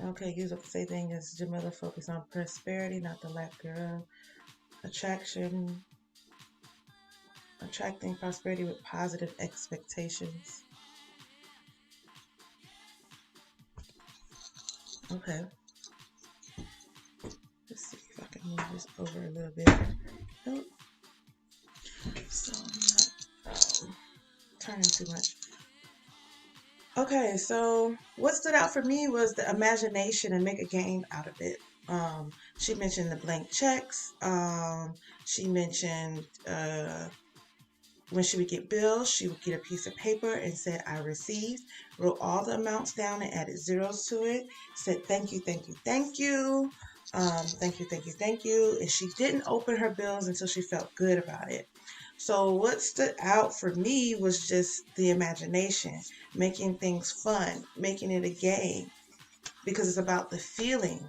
Okay, use up the same thing as Jamila. Focus on prosperity, not the lack thereof. Attraction, attracting prosperity with positive expectations. Okay, let's see if I can move this over a little bit. Nope. So I'm not turning too much. Okay, so what stood out for me was the imagination and make a game out of it. She mentioned the blank checks. She mentioned when she would get bills, she would get a piece of paper and said, I received, wrote all the amounts down and added zeros to it, said, thank you, thank you, thank you. Thank you, thank you, thank you. And she didn't open her bills until she felt good about it. So what stood out for me was just the imagination, making things fun, making it a game, because it's about the feeling.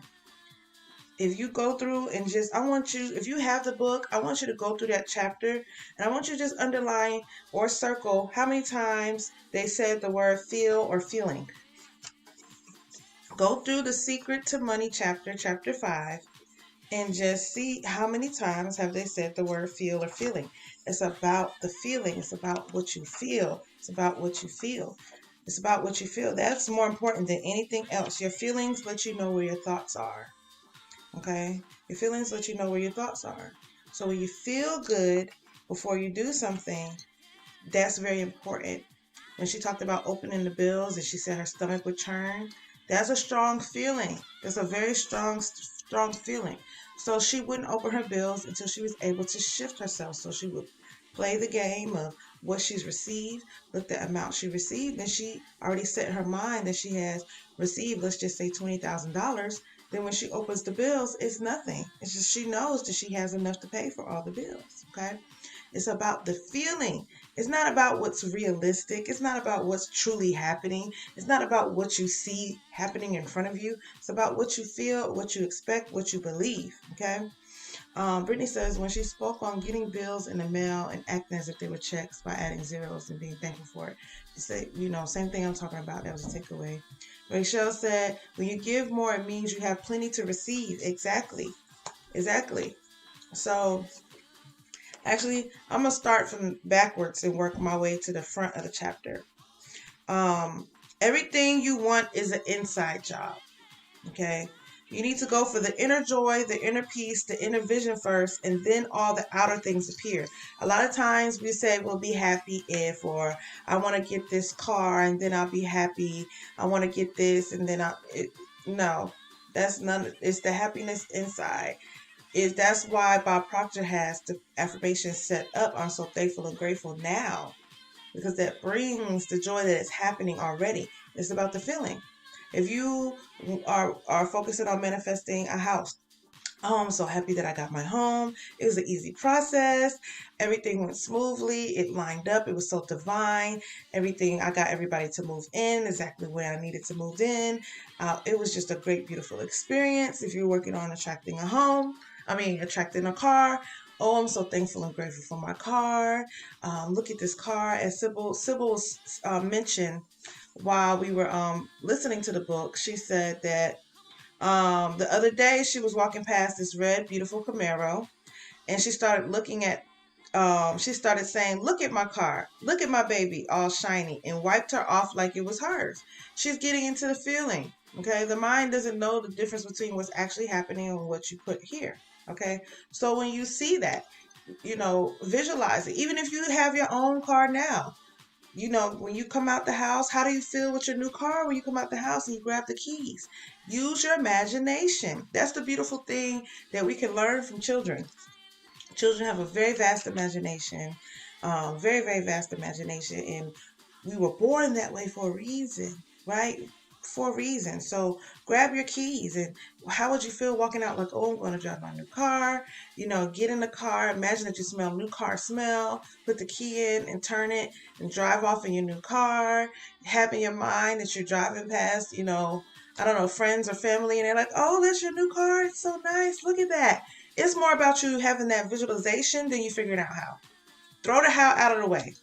If you go through and just, I want you, if you have the book, I want you to go through that chapter and I want you to just underline or circle how many times they said the word feel or feeling. Go through the Secret to Money chapter, chapter 5, and just see how many times have they said the word feel or feeling. It's about the feeling. It's about what you feel. It's about what you feel. It's about what you feel. That's more important than anything else. Your feelings let you know where your thoughts are. Okay? Your feelings let you know where your thoughts are. So when you feel good before you do something, that's very important. When she talked about opening the bills and she said her stomach would churn, that's a strong feeling. That's a very strong feeling. So she wouldn't open her bills until she was able to shift herself. So she would play the game of what she's received, look the amount she received, and she already set her mind that she has received, let's just say $20,000. Then when she opens the bills, it's nothing. It's just she knows that she has enough to pay for all the bills. Okay. It's about the feeling. It's not about what's realistic. It's not about what's truly happening. It's not about what you see happening in front of you. It's about what you feel, what you expect, what you believe. Okay. Brittany says when she spoke on getting bills in the mail and acting as if they were checks by adding zeros and being thankful for it. Say, same thing I'm talking about. That was a takeaway. Rachel said when you give more, it means you have plenty to receive. Exactly. Exactly. So actually, I'm going to start from backwards and work my way to the front of the chapter. Everything you want is an inside job. Okay. You need to go for the inner joy, the inner peace, the inner vision first, and then all the outer things appear. A lot of times we say we'll be happy if, or I want to get this car and then I'll be happy. I want to get this and then no, that's none. It's the happiness inside. That's why Bob Proctor has the affirmation set up. I'm so thankful and grateful now because that brings the joy that is happening already. It's about the feeling. If you are focusing on manifesting a house, oh, I'm so happy that I got my home. It was an easy process. Everything went smoothly. It lined up. It was so divine. Everything, I got everybody to move in exactly where I needed to move in. It was just a great, beautiful experience. If you're working on attracting a car. Oh, I'm so thankful and grateful for my car. Look at this car. As Sybil mentioned while we were listening to the book, she said that the other day she was walking past this red, beautiful Camaro, and she started looking at. She started saying, "Look at my car. Look at my baby, all shiny," and wiped her off like it was hers. She's getting into the feeling. Okay, the mind doesn't know the difference between what's actually happening and what you put here. Okay, so when you see that, visualize it. Even if you have your own car now, when you come out the house, how do you feel with your new car when you come out the house and you grab the keys? Use your imagination. That's the beautiful thing that we can learn from children. Children have a very vast imagination, very, very vast imagination, and we were born that way for a reason, right? For a reason. So grab your keys and how would you feel walking out like, oh, I'm going to drive my new car, get in the car, imagine that you smell new car smell, put the key in and turn it and drive off in your new car, have in your mind that you're driving past, I don't know, friends or family, and they're like, oh, that's your new car. It's so nice. Look at that. It's more about you having that visualization than you figuring out how. Throw the how out of the way.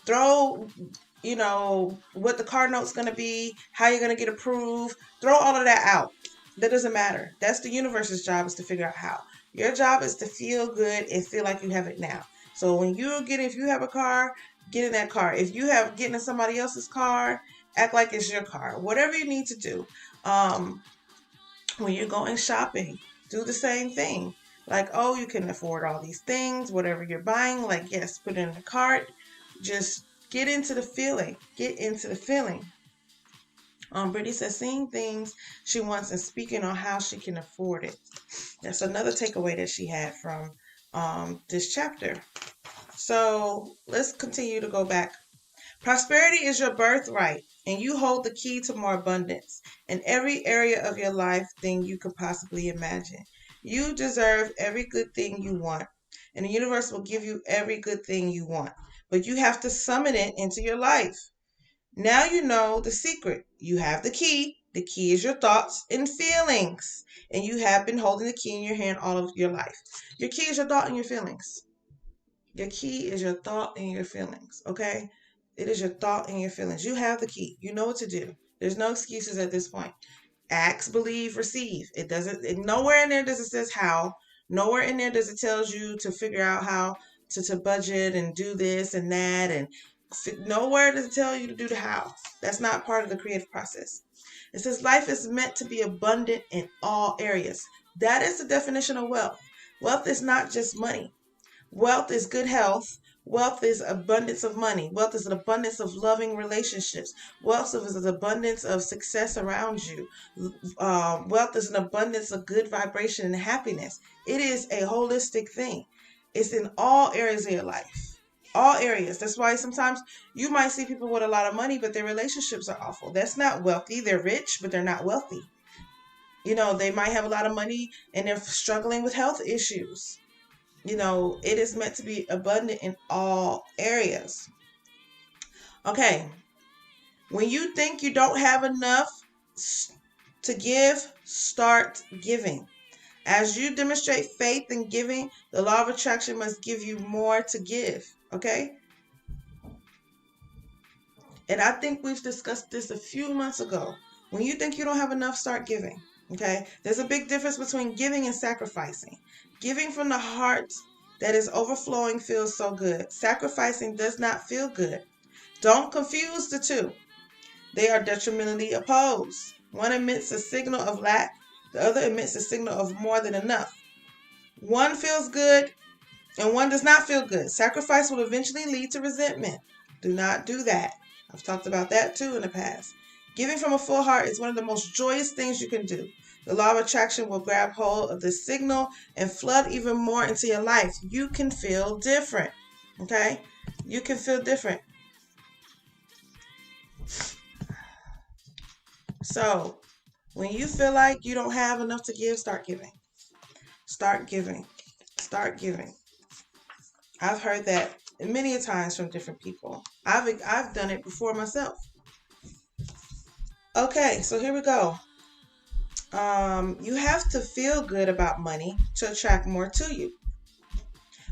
Throw what the car note's going to be, how you're going to get approved. Throw all of that out. That doesn't matter. That's the universe's job, is to figure out how. Your job is to feel good and feel like you have it now. So when if you have a car, get in that car. If you get in somebody else's car, act like it's your car. Whatever you need to do. When you're going shopping, do the same thing. Like, oh, you can afford all these things, whatever you're buying. Like, yes, put it in the cart. Just get into the feeling. Get into the feeling. Brittany says, seeing things she wants and speaking on how she can afford it. That's another takeaway that she had from this chapter. So let's continue to go back. Prosperity is your birthright, and you hold the key to more abundance in every area of your life than you could possibly imagine. You deserve every good thing you want, and the universe will give you every good thing you want, but you have to summon it into your life. Now you know the secret. You have the key. The key is your thoughts and feelings, and you have been holding the key in your hand all of your life. Your key is your thought and your feelings. Your key is your thought and your feelings, okay? It is your thought and your feelings. You have the key. You know what to do. There's no excuses at this point. Ask, believe, receive. Nowhere in there does it says how. Nowhere in there does it tells you to figure out how to budget and do this and that. And nowhere does it tell you to do the how. That's not part of the creative process. It says life is meant to be abundant in all areas. That is the definition of wealth. Wealth is not just money. Wealth is good health. Wealth is abundance of money. Wealth is an abundance of loving relationships. Wealth is an abundance of success around you. Wealth is an abundance of good vibration and happiness. It is a holistic thing. It's in all areas of your life. All areas. That's why sometimes you might see people with a lot of money, but their relationships are awful. That's not wealthy. They're rich, but they're not wealthy. They might have a lot of money and they're struggling with health issues. It is meant to be abundant in all areas. Okay. When you think you don't have enough to give, start giving. As you demonstrate faith in giving, the law of attraction must give you more to give. Okay? And I think we've discussed this a few months ago. When you think you don't have enough, start giving. Okay? There's a big difference between giving and sacrificing. Giving from the heart that is overflowing feels so good. Sacrificing does not feel good. Don't confuse the two. They are detrimentally opposed. One emits a signal of lack. The other emits a signal of more than enough. One feels good and one does not feel good. Sacrifice will eventually lead to resentment. Do not do that. I've talked about that too in the past. Giving from a full heart is one of the most joyous things you can do. The law of attraction will grab hold of the signal and flood even more into your life. You can feel different. Okay? You can feel different. So, when you feel like you don't have enough to give, start giving. Start giving. Start giving. I've heard that many times from different people. I've done it before myself. Okay, so here we go. You have to feel good about money to attract more to you.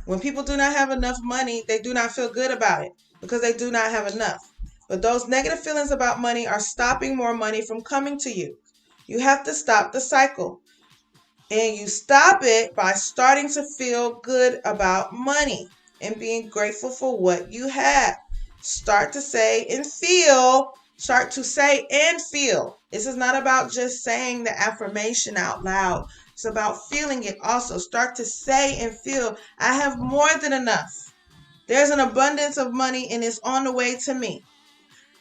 When people do not have enough money, they do not feel good about it because they do not have enough. But those negative feelings about money are stopping more money from coming to you. You have to stop the cycle. And you stop it by starting to feel good about money and being grateful for what you have. Start to say and feel. This is not about just saying the affirmation out loud. It's about feeling it also. Start to say and feel, I have more than enough. There's an abundance of money and it's on the way to me.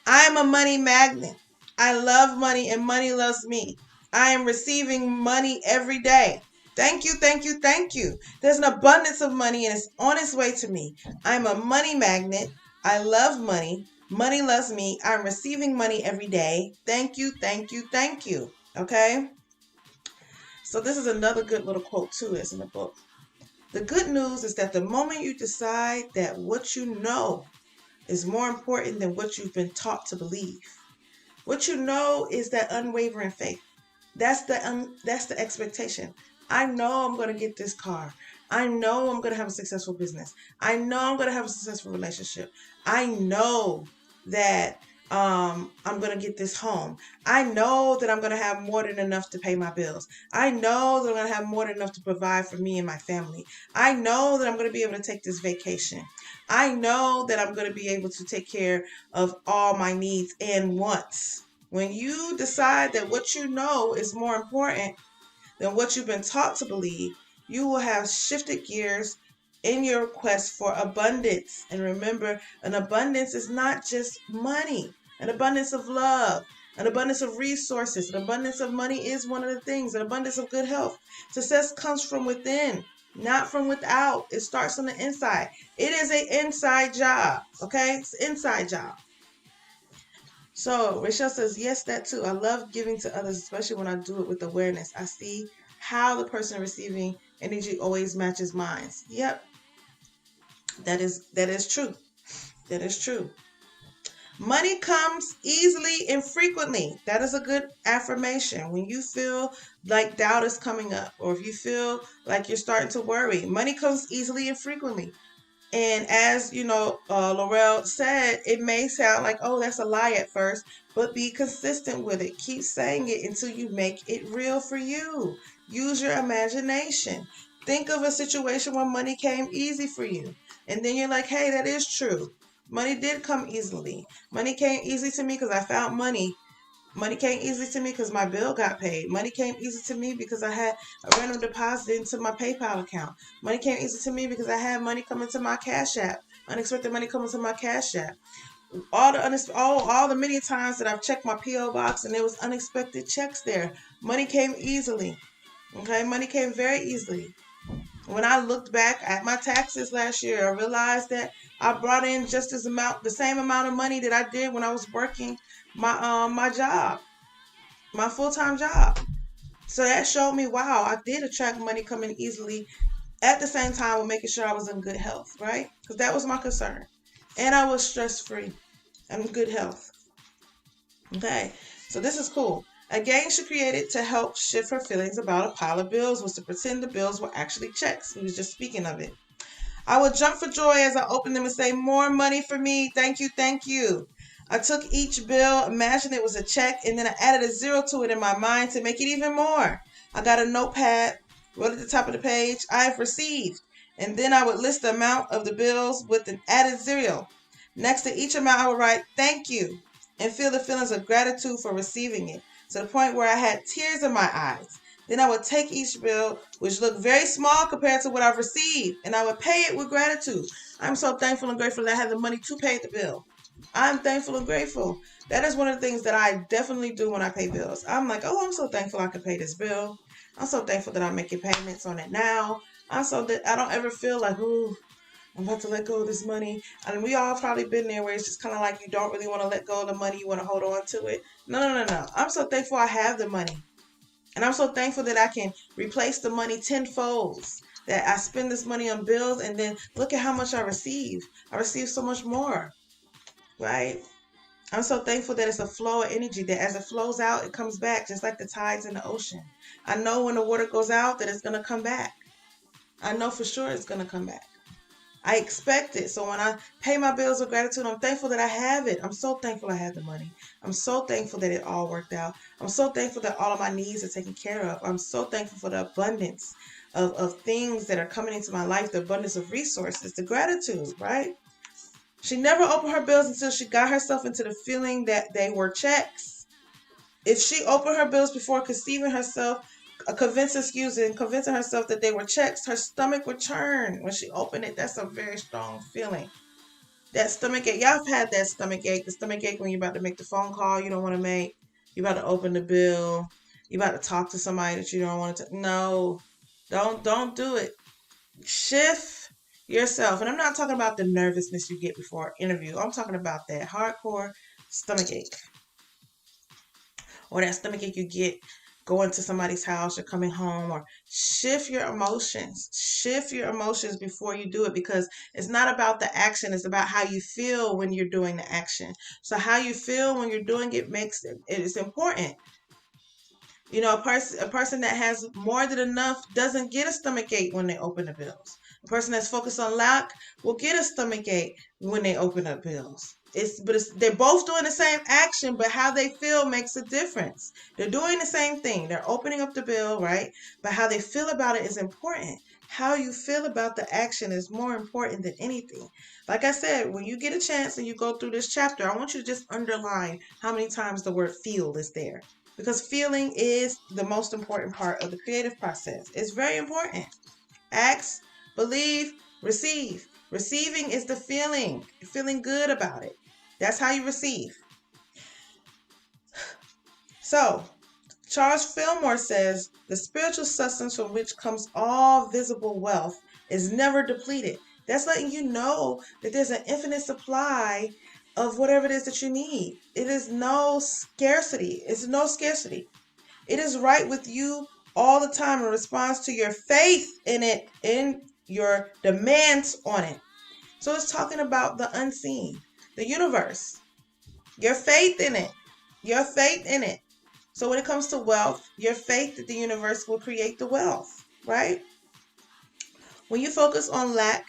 I am a money magnet. I love money and money loves me. I am receiving money every day. Thank you, thank you, thank you. There's an abundance of money and it's on its way to me. I'm a money magnet. I love money. Money loves me. I'm receiving money every day. Thank you, thank you, thank you. Okay? So this is another good little quote too. It's in the book. The good news is that the moment you decide that what you know is more important than what you've been taught to believe, what you know is that unwavering faith. That's the expectation. I know I'm going to get this car. I know I'm going to have a successful business. I know I'm going to have a successful relationship. I know that I'm going to get this home. I know that I'm going to have more than enough to pay my bills. I know that I'm going to have more than enough to provide for me and my family. I know that I'm going to be able to take this vacation. I know that I'm going to be able to take care of all my needs and wants. When you decide that what you know is more important than what you've been taught to believe, you will have shifted gears in your quest for abundance. And remember, an abundance is not just money, an abundance of love, an abundance of resources, an abundance of money is one of the things, an abundance of good health. Success comes from within, not from without. It starts on the inside. It is an inside job, okay? It's an inside job. So Rachel says, yes, that too. I love giving to others, especially when I do it with awareness. I see how the person receiving energy always matches mine. Yep, that is true. That is true. Money comes easily and frequently. That is a good affirmation. When you feel like doubt is coming up, or if you feel like you're starting to worry, money comes easily and frequently. And as you know, Laurel said, it may sound like, oh, that's a lie at first, but be consistent with it. Keep saying it until you make it real for you. Use your imagination. Think of a situation where money came easy for you. And then you're like, hey, that is true. Money did come easily. Money came easy to me because I found money. Money came easy to me because my bill got paid. Money came easy to me because I had a random deposit into my PayPal account. Money came easy to me because I had money coming to my Cash App. Unexpected money coming to my Cash App. All the many times that I've checked my P.O. box and there was unexpected checks there. Money came easily. Okay, money came very easily. When I looked back at my taxes last year, I realized that I brought in just the same amount of money that I did when I was working my job, my full-time job. So that showed me, wow, I did attract money coming easily at the same time with making sure I was in good health, right? Because that was my concern. And I was stress-free and in good health. Okay, so this is cool. A game she created to help shift her feelings about a pile of bills was to pretend the bills were actually checks. We was just speaking of it. I would jump for joy as I opened them and say, more money for me. Thank you, thank you. I took each bill, imagined it was a check, and then I added a zero to it in my mind to make it even more. I got a notepad, wrote at the top of the page, I have received. And then I would list the amount of the bills with an added zero. Next to each amount, I would write, thank you, and feel the feelings of gratitude for receiving it, to the point where I had tears in my eyes. Then I would take each bill, which looked very small compared to what I've received, and I would pay it with gratitude. I'm so thankful and grateful that I have the money to pay the bill. I'm thankful and grateful. That is one of the things that I definitely do when I pay bills. I'm like, oh, I'm so thankful I can pay this bill. I'm so thankful that I'm making payments on it now. I'm so that I don't ever feel like, ooh, I'm about to let go of this money. And we all probably been there where it's just kind of like you don't really want to let go of the money. You want to hold on to it. No. I'm so thankful I have the money. And I'm so thankful that I can replace the money tenfold. That I spend this money on bills and then look at how much I receive. I receive so much more, right? I'm so thankful that it's a flow of energy, that as it flows out, it comes back just like the tides in the ocean. I know when the water goes out that it's going to come back. I know for sure it's going to come back. I expect it. So when I pay my bills with gratitude, I'm thankful that I have it. I'm so thankful I have the money. I'm so thankful that it all worked out. I'm so thankful that all of my needs are taken care of. I'm so thankful for the abundance of things that are coming into my life, the abundance of resources, the gratitude, right? She never opened her bills until she got herself into the feeling that they were checks. If she opened her bills before conceiving herself, convincing herself that they were checks, her stomach would churn when she opened it. That's a very strong feeling. That stomach ache. Y'all have had that stomach ache. The stomach ache when you're about to make the phone call you don't want to make. You're about to open the bill. You're about to talk to somebody that you don't want to. No, don't do it. Shift yourself. And I'm not talking about the nervousness you get before an interview. I'm talking about that hardcore stomach ache. Or that stomach ache you get going to somebody's house or coming home. Or shift your emotions. Shift your emotions before you do it, because it's not about the action. It's about how you feel when you're doing the action. So how you feel when you're doing it it's important. You know, a person that has more than enough doesn't get a stomach ache when they open the bills. A person that's focused on lack will get a stomach ache when they open up bills. They're both doing the same action, but how they feel makes a difference. They're doing the same thing. They're opening up the bill, right? But how they feel about it is important. How you feel about the action is more important than anything. Like I said, when you get a chance and you go through this chapter, I want you to just underline how many times the word feel is there. Because feeling is the most important part of the creative process. It's very important. Ask, believe, receive. Receiving is the feeling. You're feeling good about it. That's how you receive. So, Charles Fillmore says, the spiritual substance from which comes all visible wealth is never depleted. That's letting you know that there's an infinite supply of whatever it is that you need. It is no scarcity. It's no scarcity. It is right with you all the time in response to your faith in it, in your demands on it. So it's talking about the unseen, the universe, your faith in it, your faith in it. So when it comes to wealth, your faith that the universe will create the wealth, right? When you focus on lack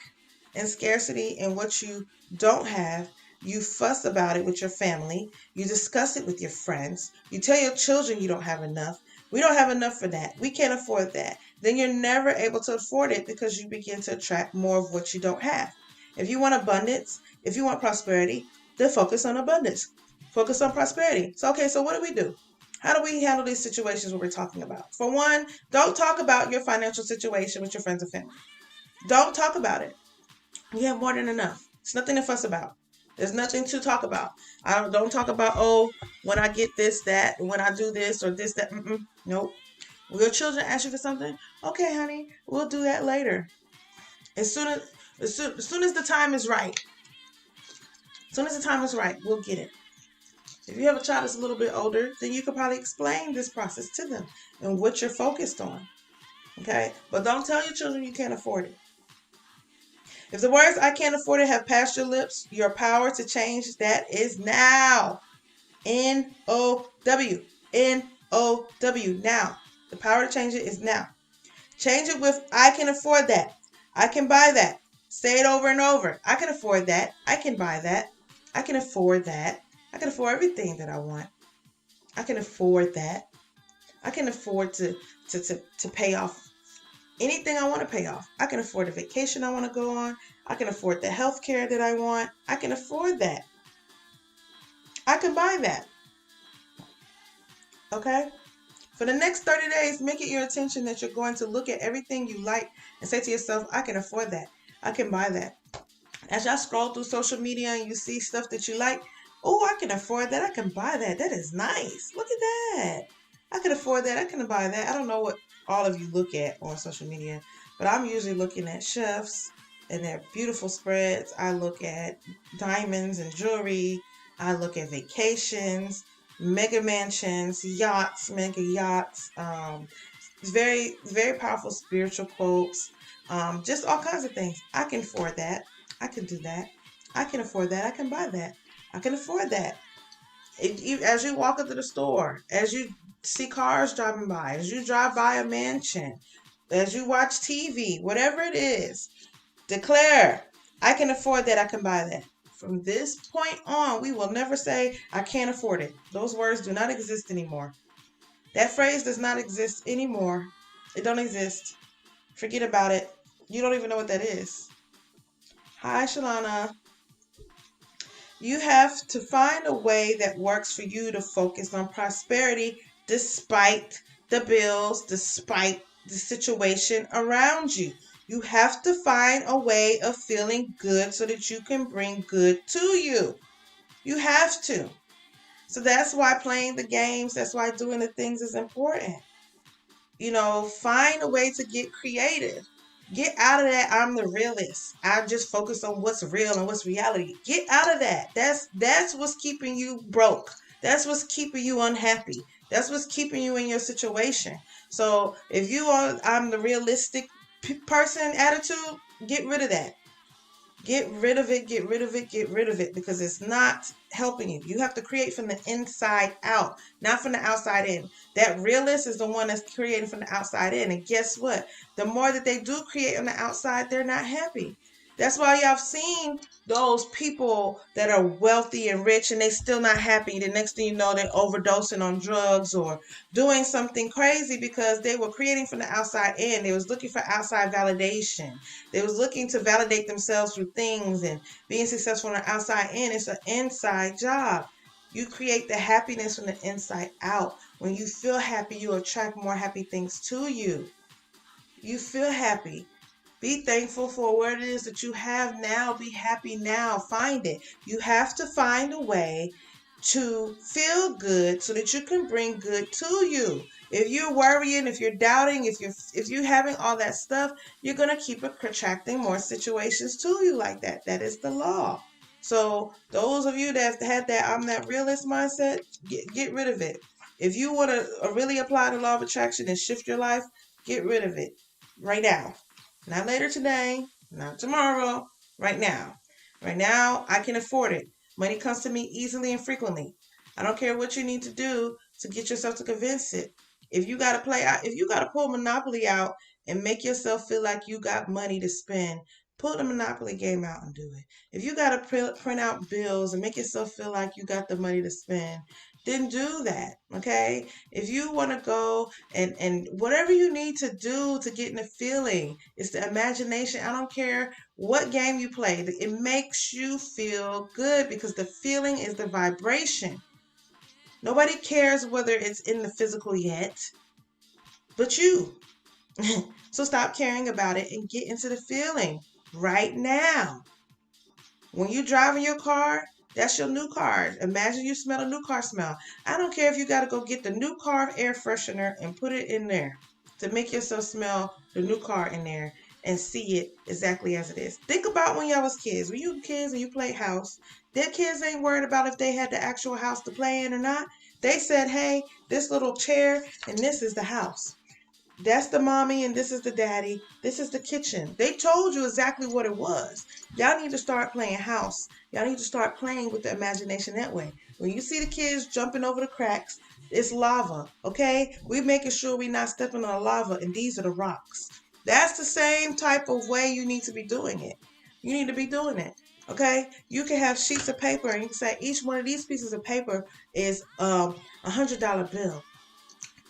and scarcity and what you don't have, you fuss about it with your family. You discuss it with your friends. You tell your children you don't have enough. We don't have enough for that. We can't afford that. Then you're never able to afford it because you begin to attract more of what you don't have. If you want abundance, if you want prosperity, then focus on abundance. Focus on prosperity. So, okay, so what do? How do we handle these situations what we're talking about? For one, don't talk about your financial situation with your friends and family. Don't talk about it. You have more than enough. It's nothing to fuss about. There's nothing to talk about. Don't talk about, oh, when I get this, that, when I do this or this, that. Nope. When your children ask you for something, okay, honey, we'll do that later. As soon as the time is right. As soon as the time is right, we'll get it. If you have a child that's a little bit older, then you could probably explain this process to them and what you're focused on. Okay? But don't tell your children you can't afford it. If the words I can't afford it have passed your lips, your power to change that is now. N-O-W. N-O-W. Now. The power to change it is now. Change it with I can afford that. I can buy that. Say it over and over. I can afford that. I can buy that. I can afford that. I can afford everything that I want. I can afford that. I can afford to pay off anything I want to pay off. I can afford the vacation I want to go on. I can afford the health care that I want. I can afford that. I can buy that. Okay? For the next 30 days, make it your intention that you're going to look at everything you like and say to yourself, I can afford that. I can buy that. As y'all scroll through social media and you see stuff that you like, oh, I can afford that. I can buy that. That is nice. Look at that. I can afford that. I can buy that. I don't know what all of you look at on social media, but I'm usually looking at chefs and their beautiful spreads. I look at diamonds and jewelry. I look at vacations, mega mansions, yachts, mega yachts. Very, very powerful spiritual quotes. Just all kinds of things. I can afford that. I can do that. I can afford that. I can buy that. I can afford that. As you walk into the store, as you see cars driving by, as you drive by a mansion, as you watch TV, whatever it is, declare, I can afford that, I can buy that. From this point on, we will never say, I can't afford it. Those words do not exist anymore. That phrase does not exist anymore. It don't exist. Forget about it. You don't even know what that is. Hi, Shalana. You have to find a way that works for you to focus on prosperity despite the bills, despite the situation around you. You have to find a way of feeling good so that you can bring good to you. You have to. So that's why playing the games, that's why doing the things is important. Find a way to get creative. Get out of that, I'm the realist. I just focus on what's real and what's reality. Get out of that. That's what's keeping you broke. That's what's keeping you unhappy. That's what's keeping you in your situation. So if you are, I'm the realistic person attitude, get rid of that. Get rid of it, get rid of it, get rid of it, because it's not helping you. You have to create from the inside out, not from the outside in. That realist is the one that's creating from the outside in. And guess what? The more that they do create on the outside, they're not happy. That's why y'all seen those people that are wealthy and rich and they still not happy. The next thing you know, they're overdosing on drugs or doing something crazy because they were creating from the outside in. They was looking for outside validation. They was looking to validate themselves through things and being successful on the outside in. It's an inside job. You create the happiness from the inside out. When you feel happy, you attract more happy things to you. You feel happy. Be thankful for what it is that you have now. Be happy now. Find it. You have to find a way to feel good so that you can bring good to you. If you're worrying, if you're doubting, if you're having all that stuff, you're gonna keep attracting more situations to you like that. That is the law. So those of you that had that I'm that realist mindset, get rid of it. If you want to really apply the law of attraction and shift your life, get rid of it right now. Not later today, not tomorrow, right now. Right now, I can afford it. Money comes to me easily and frequently. I don't care what you need to do to get yourself to convince it. If you got to play out, if you got to pull Monopoly out and make yourself feel like you got money to spend, pull the Monopoly game out and do it. If you got to print out bills and make yourself feel like you got the money to spend, then do that. Okay? If you want to go and whatever you need to do to get in the feeling, it's the imagination. I don't care what game you play. It makes you feel good because the feeling is the vibration. Nobody cares whether it's in the physical yet, but you. So stop caring about it and get into the feeling right now. When you driving your car, that's your new car. Imagine you smell a new car smell. I don't care if you got to go get the new car air freshener and put it in there to make yourself smell the new car in there and see it exactly as it is. Think about when y'all was kids. When you kids and you played house, their kids ain't worried about if they had the actual house to play in or not. They said, hey, this little chair and this is the house. That's the mommy and this is the daddy. This is the kitchen. They told you exactly what it was. Y'all need to start playing house. Y'all need to start playing with the imagination that way. When you see the kids jumping over the cracks, it's lava, okay? We're making sure we're not stepping on the lava, and these are the rocks. That's the same type of way you need to be doing it. You need to be doing it, okay? You can have sheets of paper, and you can say each one of these pieces of paper is $100 bill.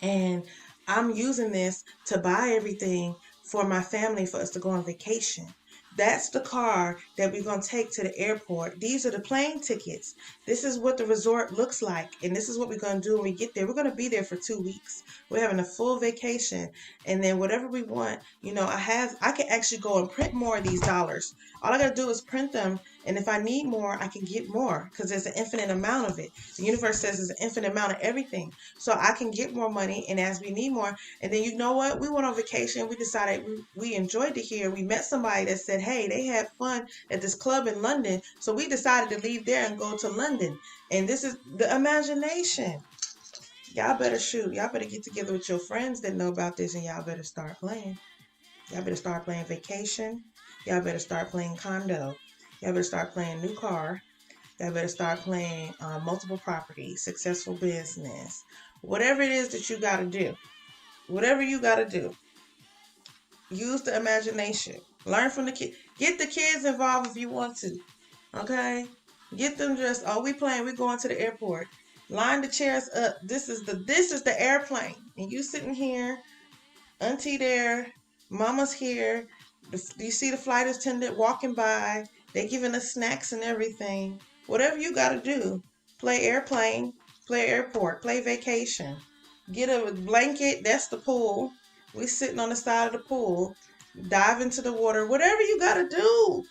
And I'm using this to buy everything for my family for us to go on vacation. That's the car that we're going to take to the airport. These are the plane tickets. This is what the resort looks like. And this is what we're going to do when we get there. We're going to be there for 2 weeks. We're having a full vacation. And then whatever we want, I can actually go and print more of these dollars. All I got to do is print them. And if I need more, I can get more because there's an infinite amount of it. The universe says there's an infinite amount of everything. So I can get more money, and as we need more, and then you know what? We went on vacation. We decided we enjoyed it here. We met somebody that said, hey, they had fun at this club in London. So we decided to leave there and go to London. And this is the imagination. Y'all better shoot. Y'all better get together with your friends that know about this, and y'all better start playing. Y'all better start playing vacation. Y'all better start playing condo. Y'all better start playing new car. Y'all better start playing multiple properties, successful business, whatever it is that you got to do. Whatever you got to do. Use the imagination. Learn from the kids. Get the kids involved if you want to. Okay? Get them just, we playing, we going to the airport. Line the chairs up. This is the airplane. And you sitting here, auntie there, mama's here. You see the flight attendant walking by. They giving us snacks and everything. Whatever you got to do. Play airplane, play airport, play vacation. Get a blanket. That's the pool. We sitting on the side of the pool. Dive into the water. Whatever you got to do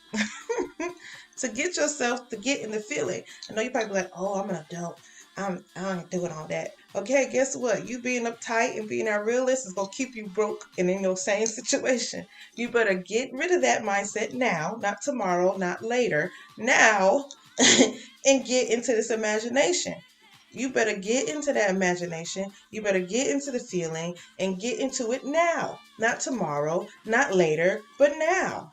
to get yourself to get in the feeling. I know you probably be like, oh, I'm an adult. I ain't doing all that. Okay, guess what? You being uptight and being a realist is going to keep you broke and in your same situation. You better get rid of that mindset now, not tomorrow, not later, now, and get into this imagination. You better get into that imagination. You better get into the feeling and get into it now, not tomorrow, not later, but now.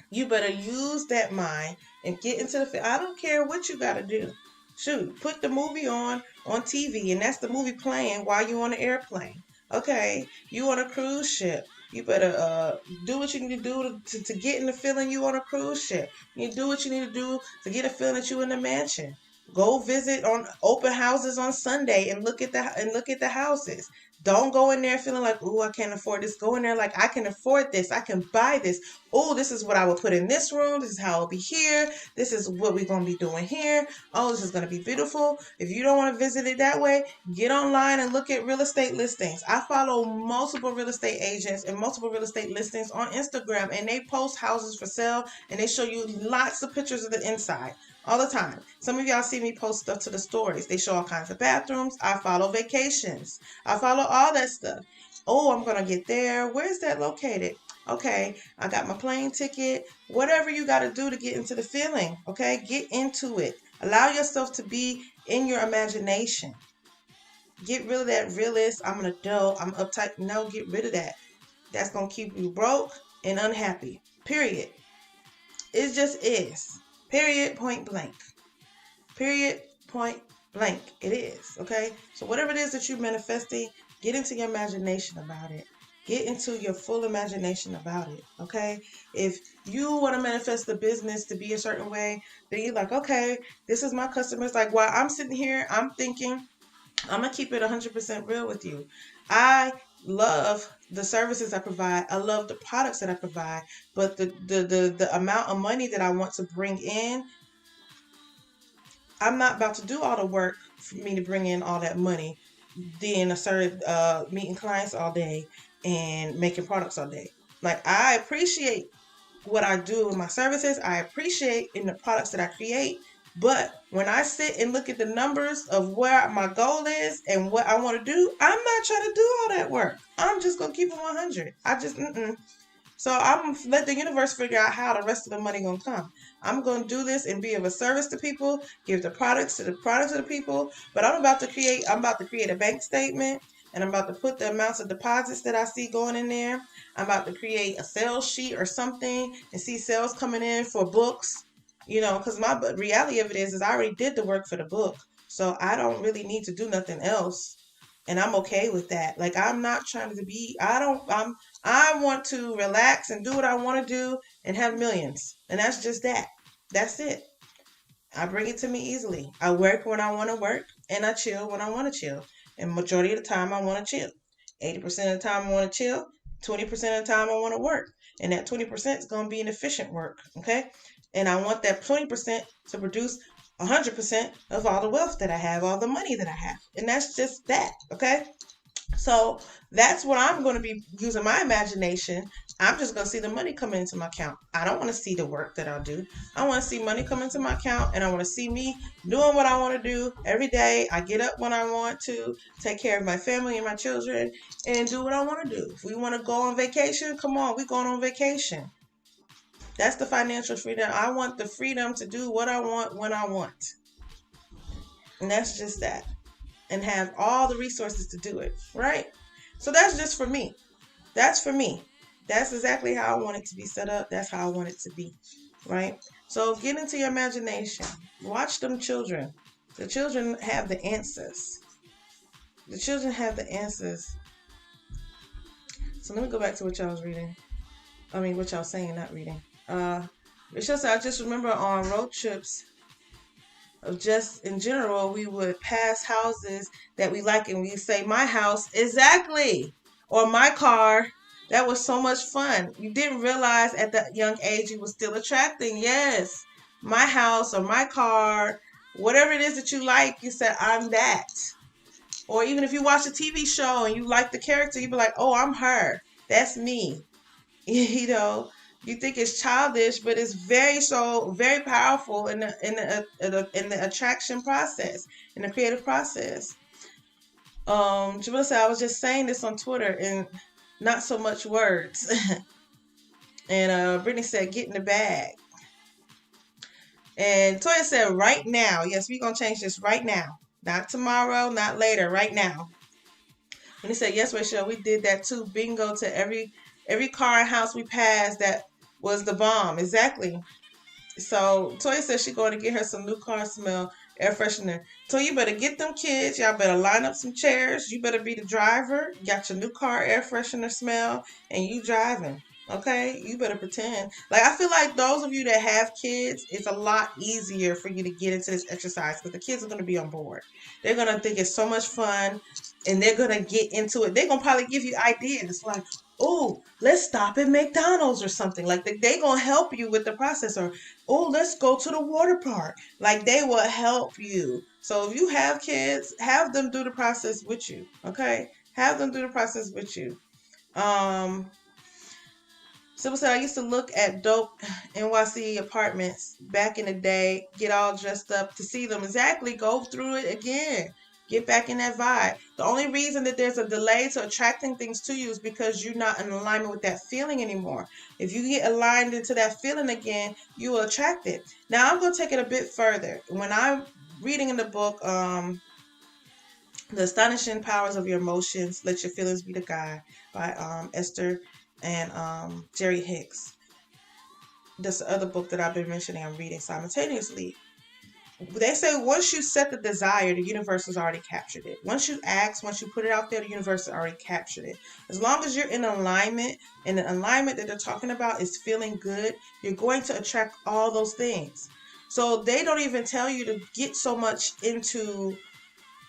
You better use that mind and get into the feeling. I don't care what you got to do. Shoot, put the movie on TV, and that's the movie playing while you're on the airplane. Okay, you on a cruise ship. You better do what you need to do to get in the feeling you on a cruise ship. You do what you need to do to get a feeling that you in the mansion. Go visit on open houses on Sunday and look at the houses. Don't go in there feeling like, oh, I can't afford this. Go in there like, I can afford this. I can buy this. Oh, this is what I will put in this room. This is how it'll be here. This is what we're going to be doing here. Oh, this is going to be beautiful. If you don't want to visit it that way, get online and look at real estate listings. I follow multiple real estate agents and multiple real estate listings on Instagram, and they post houses for sale, and they show you lots of pictures of the inside all the time. Some of y'all see me post stuff to the stories. They show all kinds of bathrooms. I follow vacations. I follow all that stuff. Oh, I'm going to get there. Where's that located? Okay, I got my plane ticket. Whatever you got to do to get into the feeling, okay? Get into it. Allow yourself to be in your imagination. Get rid of that realist, I'm an adult, I'm uptight. No, get rid of that. That's going to keep you broke and unhappy. Period. It just is. Period, point blank. Period, point blank. It is, okay? So whatever it is that you're manifesting, get into your imagination about it. Get into your full imagination about it, okay? If you want to manifest the business to be a certain way, then you're like, okay, this is my customers. Like, while I'm sitting here, I'm thinking, I'm going to keep it 100% real with you. I love the services I provide. I love the products that I provide. But the amount of money that I want to bring in, I'm not about to do all the work for me to bring in all that money. Then meeting clients all day and making products all day. Like, I appreciate what I do with my services. I appreciate in the products that I create. But when I sit and look at the numbers of where my goal is and what I want to do, I'm not trying to do all that work. I'm just going to keep it 100. So I'm going to let the universe figure out how the rest of the money going to come. I'm going to do this and be of a service to people, give the products to the people. But I'm about to create a bank statement, and I'm about to put the amounts of deposits that I see going in there. I'm about to create a sales sheet or something and see sales coming in for books. You know, because my reality of it is I already did the work for the book. So I don't really need to do nothing else. And I'm okay with that. Like, I'm not trying to be, I want to relax and do what I want to do and have millions. And that's just that. That's it. I bring it to me easily. I work when I want to work, and I chill when I want to chill. And majority of the time I want to chill. 80% of the time I want to chill. 20% of the time I want to work. And that 20% is going to be an efficient work. Okay? And I want that 20% to produce 100% of all the wealth that I have, all the money that I have. And that's just that, okay? So that's what I'm going to be using my imagination. I'm just going to see the money come into my account. I don't want to see the work that I'll do. I want to see money come into my account, and I want to see me doing what I want to do every day. I get up when I want to, take care of my family and my children, and do what I want to do. If we want to go on vacation, come on, we're going on vacation. That's the financial freedom. I want the freedom to do what I want when I want. And that's just that. And have all the resources to do it, right? So that's just for me. That's for me. That's exactly how I want it to be set up. That's how I want it to be, right? So get into your imagination. Watch them children. The children have the answers. The children have the answers. So let me go back to what y'all was reading. What y'all saying, not reading. It's just, I just remember on road trips, just in general, we would pass houses that we like, and we say, my house, exactly, or my car. That was so much fun. You didn't realize at that young age you were still attracting. Yes, my house or my car, whatever it is that you like, you said, I'm that. Or even if you watch a TV show and you like the character, you'd be like, oh, I'm her. That's me. You know. You think it's childish, but it's very powerful in the attraction process, in the creative process. Jamila said, I was just saying this on Twitter and not so much words. And Brittany said, get in the bag. And Toya said, right now. Yes, we're going to change this right now. Not tomorrow, not later, right now. And he said, yes, Rachel, we did that too. Bingo to every car and house we passed that was the bomb. Exactly. So Toya says she's going to get her some new car smell Air freshener. So you better get them kids. Y'all better line up some chairs. You better be the driver. You got your new car air freshener smell, and you driving. Okay, you better pretend. Like, I feel like those of you that have kids, it's a lot easier for you to get into this exercise because the kids are going to be on board. They're going to think it's so much fun, and they're going to get into it. They're going to probably give you ideas like, oh, let's stop at McDonald's or something. Like, they're going to help you with the process. Or, oh, let's go to the water park. Like, they will help you. So if you have kids, have them do the process with you. Okay, have them do the process with you. Sybil said, I used to look at dope NYC apartments back in the day, get all dressed up to see them. Exactly. Go through it again. Get back in that vibe. The only reason that there's a delay to attracting things to you is because you're not in alignment with that feeling anymore. If you get aligned into that feeling again, you will attract it. Now, I'm going to take it a bit further. When I'm reading in the book, The Astonishing Powers of Your Emotions, Let Your Feelings Be the Guide by Esther and Jerry Hicks. That's the other book that I've been mentioning I'm reading simultaneously. They say once you set the desire, the universe has already captured it. Once you ask, once you put it out there, the universe has already captured it. As long as you're in alignment, and the alignment that they're talking about is feeling good, you're going to attract all those things. So they don't even tell you to get so much into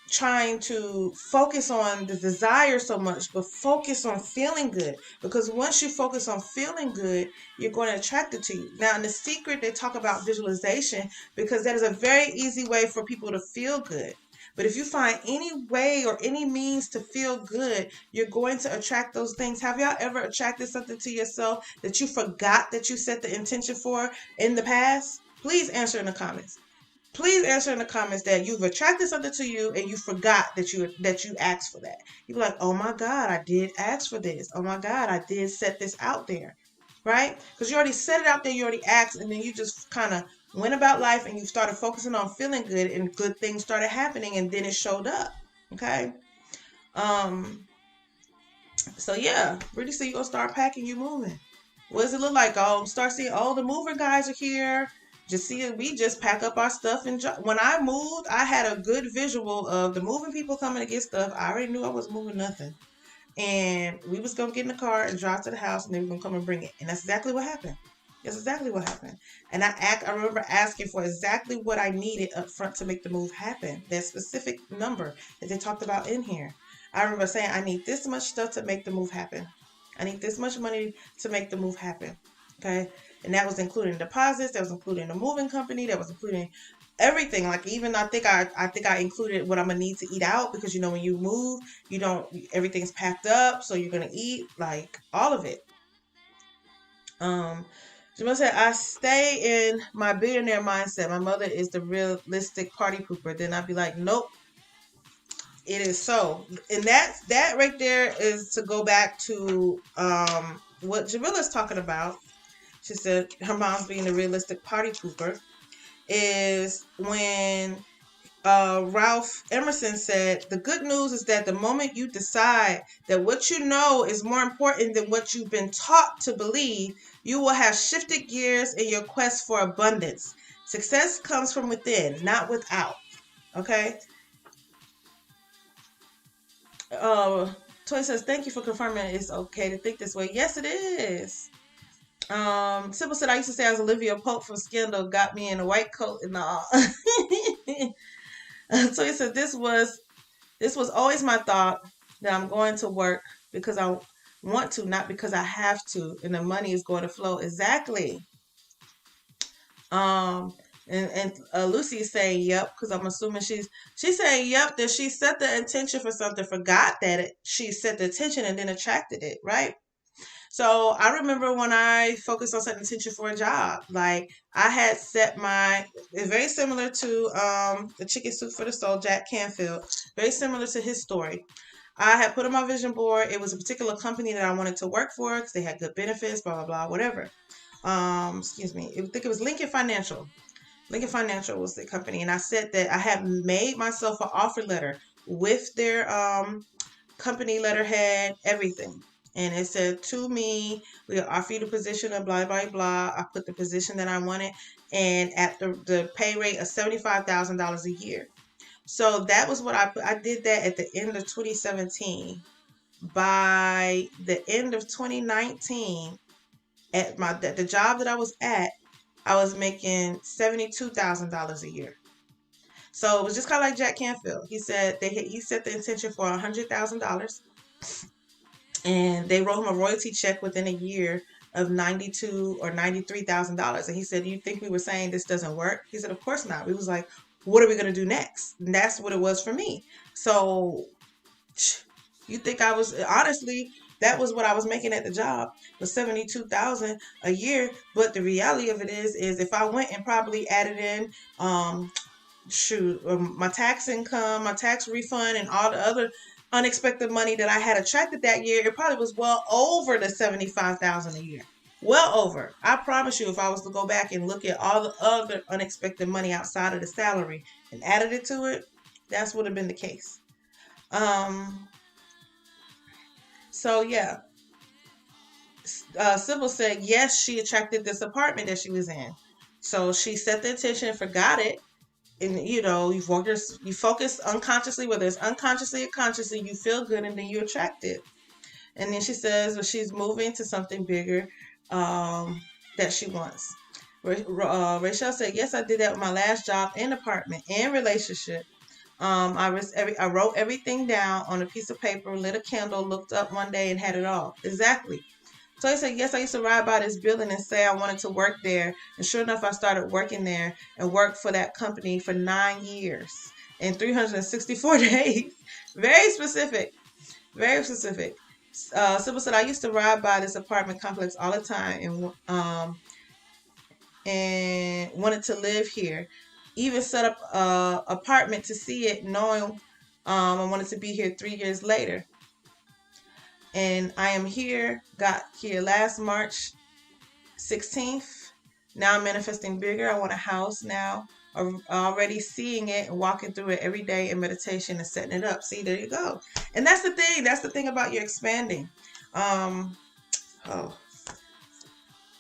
trying to focus on the desire so much, but focus on feeling good. Because once you focus on feeling good, you're going to attract it to you. Now, in The Secret, they talk about visualization because that is a very easy way for people to feel good. But if you find any way or any means to feel good, you're going to attract those things. Have y'all ever attracted something to yourself that you forgot that you set the intention for in the past? Please answer in the comments. Please answer in the comments that you've attracted something to you and you forgot that you asked for that. You're like, oh my God, I did ask for this. Oh my God, I did set this out there, right? Because you already set it out there, you already asked, and then you just kind of went about life and you started focusing on feeling good, and good things started happening, and then it showed up. Okay. So yeah, pretty soon you're gonna start packing, you moving. What does it look like? Oh, start seeing, oh, the mover guys are here. Just see it. We just pack up our stuff and when I moved, I had a good visual of the moving people coming to get stuff. I already knew I wasn't moving nothing, and we was gonna get in the car and drive to the house, and they were gonna come and bring it. And that's exactly what happened. That's exactly what happened. And I remember asking for exactly what I needed up front to make the move happen. That specific number that they talked about in here. I remember saying, I need this much stuff to make the move happen. I need this much money to make the move happen. Okay. And that was including deposits. That was including the moving company. That was including everything. Like, even I think I included what I'm gonna need to eat out, because you know when you move, everything's packed up, so you're gonna eat, like, all of it. Jamila said, I stay in my billionaire mindset. My mother is the realistic party pooper. Then I'd be like, nope, it is so. And that right there is to go back to what Jamila's talking about. She said her mom's being a realistic party pooper is when Ralph Emerson said, the good news is that the moment you decide that what you know is more important than what you've been taught to believe, you will have shifted gears in your quest for abundance. Success comes from within, not without. Okay? Toy says, thank you for confirming it's okay to think this way. Yes, it is. Sybil said, I used to say I was Olivia Pope from Scandal, got me in a white coat and all. So he said, this was always my thought, that I'm going to work because I want to, not because I have to, and the money is going to flow. Exactly. And Lucy is saying yep, because I'm assuming she's saying yep, that she set the intention for something, forgot that she set the intention and then attracted it, right? So I remember when I focused on setting intention for a job, like I had set it's very similar to the Chicken Soup for the Soul, Jack Canfield, very similar to his story. I had put on my vision board, it was a particular company that I wanted to work for because they had good benefits, blah, blah, blah, whatever. Excuse me, I think it was Lincoln Financial. Lincoln Financial was the company, and I said that I had made myself an offer letter with their company letterhead, everything. And it said, to me, we'll offer you the position of blah, blah, blah. I put the position that I wanted, and at the pay rate of $75,000 a year. So that was what I did that at the end of 2017. By the end of 2019, at the job that I was at, I was making $72,000 a year. So it was just kind of like Jack Canfield. He said he set the intention for $100,000, and they wrote him a royalty check within a year of $92,000 or $93,000. And he said, "You think we were saying this doesn't work?" He said, "Of course not." We was like, "What are we gonna do next?" And that's what it was for me. So you think I was honestly, that was what I was making at the job, was 72,000 a year. But the reality of it is if I went and probably added in my tax income, my tax refund, and all the other unexpected money that I had attracted that year, it probably was well over the 75,000 a year. Well over. I promise you, if I was to go back and look at all the other unexpected money outside of the salary and added it to it, that's would have been the case. So yeah, Sybil said yes, she attracted this apartment that she was in. So she set the intention, forgot it, and you focus unconsciously, whether it's unconsciously or consciously, you feel good, and then you attract it. And then she says, well, she's moving to something bigger that she wants. Rachel said, yes, I did that with my last job and apartment and relationship. I wrote everything down on a piece of paper, lit a candle, looked up one day, and had it all. Exactly. So he said, yes, I used to ride by this building and say I wanted to work there. And sure enough, I started working there and worked for that company for 9 years and 364 days. Very specific. Very specific. Sybil said, I used to ride by this apartment complex all the time and wanted to live here. Even set up an apartment to see it, knowing I wanted to be here 3 years later. And I am here, got here last March 16th. Now I'm manifesting bigger. I want a house now. I'm already seeing it and walking through it every day in meditation and setting it up. See, there you go. And that's the thing. That's the thing about your expanding.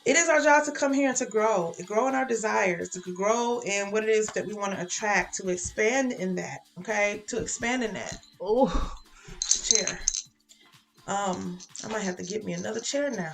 It is our job to come here and to grow in our desires, to grow in what it is that we want to attract, to expand in that. Okay, to expand in that. Oh, chair. I might have to get me another chair now.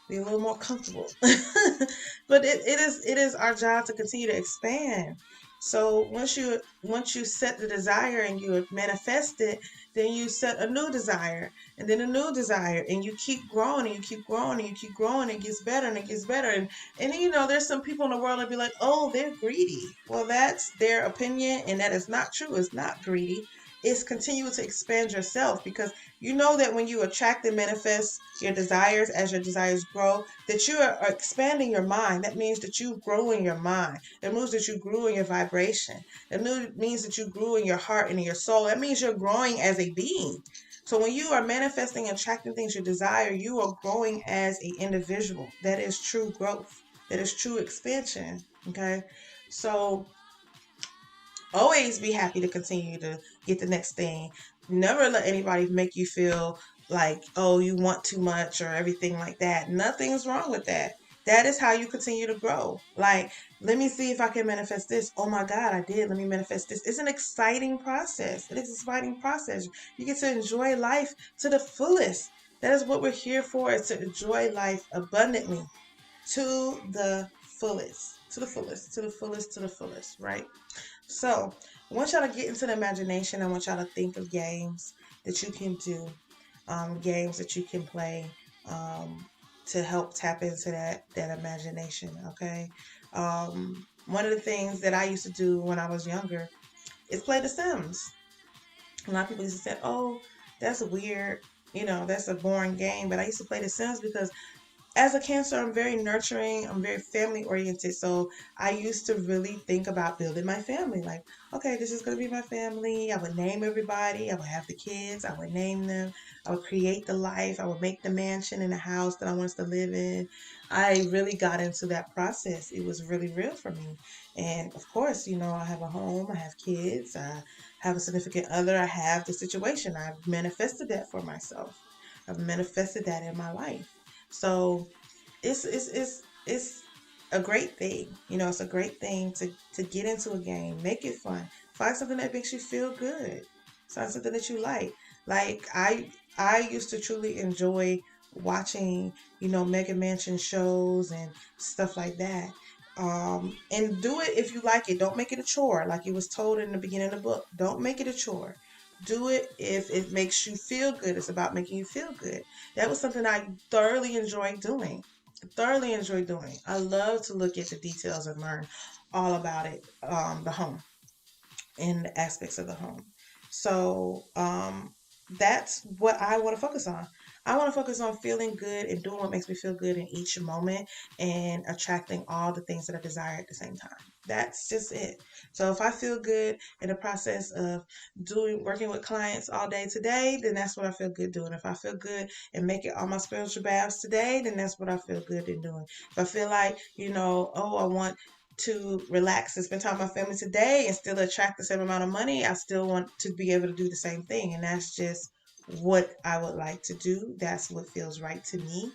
Be a little more comfortable. But it is our job to continue to expand. So once you set the desire and you manifest it, then you set a new desire and then a new desire, and you keep growing and you keep growing and you keep growing. And it gets better and it gets better. And there's some people in the world that be like, oh, they're greedy. Well, that's their opinion, and that is not true. It's not greedy. It's continue to expand yourself, because you know that when you attract and manifest your desires, as your desires grow, that you are expanding your mind. That means that you grow in your mind. That means that you grew in your vibration. That means that you grew in your heart and in your soul. That means you're growing as a being. So when you are manifesting and attracting things you desire, you are growing as an individual. That is true growth. That is true expansion. Okay? So always be happy to continue to get the next thing. Never let anybody make you feel like, oh, you want too much or everything like that. Nothing's wrong with that. That is how you continue to grow. Like, let me see if I can manifest this. Oh my God, I did. Let me manifest this. It's an exciting process. It is an exciting process. You get to enjoy life to the fullest. That is what we're here for, is to enjoy life abundantly to the fullest, to the fullest, to the fullest, to the fullest, right? So I want y'all to get into the imagination. I want y'all to think of games that you can do, games that you can play to help tap into that imagination, okay? One of the things that I used to do when I was younger is play The Sims. A lot of people used to say, oh, that's weird. That's a boring game. But I used to play The Sims because as a Cancer, I'm very nurturing. I'm very family oriented. So I used to really think about building my family. Like, okay, this is going to be my family. I would name everybody. I would have the kids. I would name them. I would create the life. I would make the mansion and the house that I want us to live in. I really got into that process. It was really real for me. And of course, I have a home. I have kids. I have a significant other. I have the situation. I've manifested that for myself. I've manifested that in my life. So it's a great thing. You know, it's a great thing to get into a game, make it fun, find something that makes you feel good, find something that you like. Like I used to truly enjoy watching, you know, Mega Mansion shows and stuff like that. And do it if you like it. Don't make it a chore, like it was told in the beginning of the book. Don't make it a chore. Do it if it makes you feel good. It's about making you feel good. That was something I thoroughly enjoyed doing. Thoroughly enjoyed doing. I love to look at the details and learn all about it, the home and the aspects of the home. So that's what I want to focus on. I want to focus on feeling good and doing what makes me feel good in each moment and attracting all the things that I desire at the same time. That's just it. So if I feel good in the process of working with clients all day today, then that's what I feel good doing. If I feel good and making all my spiritual baths today, then that's what I feel good in doing. If I feel like, you know, oh, I want to relax and spend time with my family today and still attract the same amount of money, I still want to be able to do the same thing. And that's just what I would like to do. That's what feels right to me.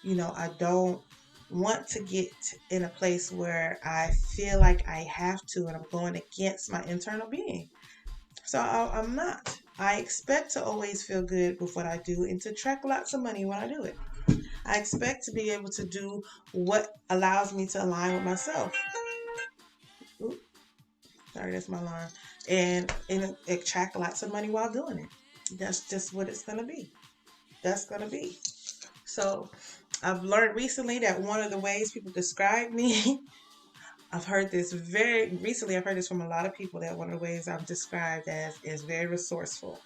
You know, I don't want to get in a place where I feel like I have to and I'm going against my internal being. So I'm not. I expect to always feel good with what I do and to attract lots of money when I do it. I expect to be able to do what allows me to align with myself. Ooh, sorry, that's my alarm. And attract lots of money while doing it. That's just what it's gonna be. That's gonna be. So I've learned recently that one of the ways people describe me, I've heard this very recently. I've heard this from a lot of people that one of the ways I'm described as is very resourceful.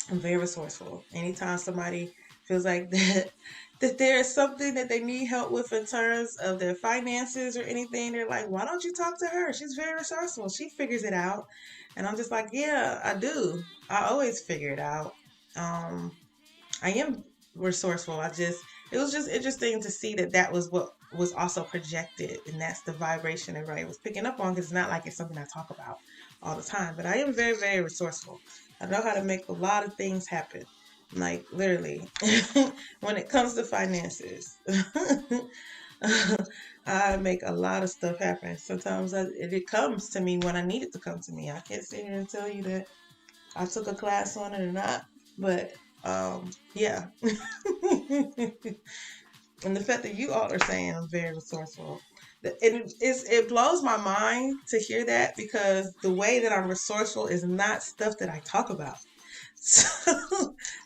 I'm very resourceful. Anytime somebody feels like that there is something that they need help with in terms of their finances or anything, they're like, why don't you talk to her? She's very resourceful. She figures it out. And I'm just like, yeah, I do. I always figure it out. I am resourceful. It was just interesting to see that was what was also projected. And that's the vibration everybody was picking up on, because it's not like it's something I talk about all the time. But I am very, very resourceful. I know how to make a lot of things happen. Like, literally, when it comes to finances, I make a lot of stuff happen. Sometimes it comes to me when I need it to come to me. I can't sit here and tell you that I took a class on it or not, but yeah. And the fact that you all are saying I'm very resourceful, it blows my mind to hear that, because the way that I'm resourceful is not stuff that I talk about. So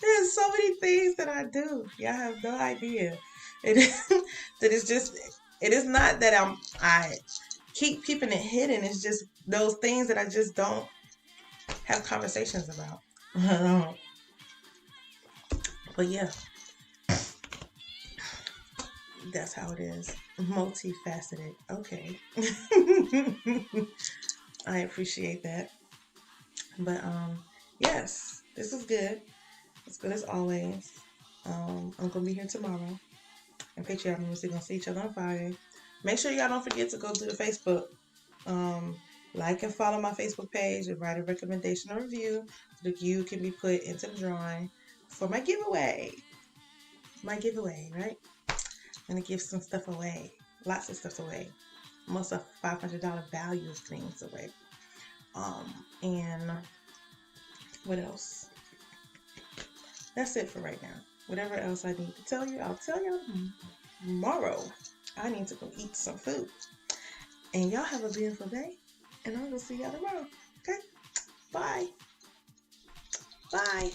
there's so many things that I do. Y'all have no idea. It is that it's just it is not that I keep keeping it hidden. It's just those things that I just don't have conversations about. But yeah, that's how it is. Multifaceted. Okay. I appreciate that. But yes, this is good. It's good as always. I'm gonna be here tomorrow. And Patreon, we're gonna see each other on Friday. Make sure y'all don't forget to go to the Facebook. Like and follow my Facebook page and write a recommendation or review so that you can be put into the drawing for my giveaway. My giveaway, right? I'm gonna give some stuff away. Lots of stuff away. Almost a $500 value of things away. And what else? That's it for right now. Whatever else I need to tell you, I'll tell you tomorrow. I need to go eat some food. And y'all have a beautiful day. And I'm going to see y'all tomorrow. Okay? Bye. Bye.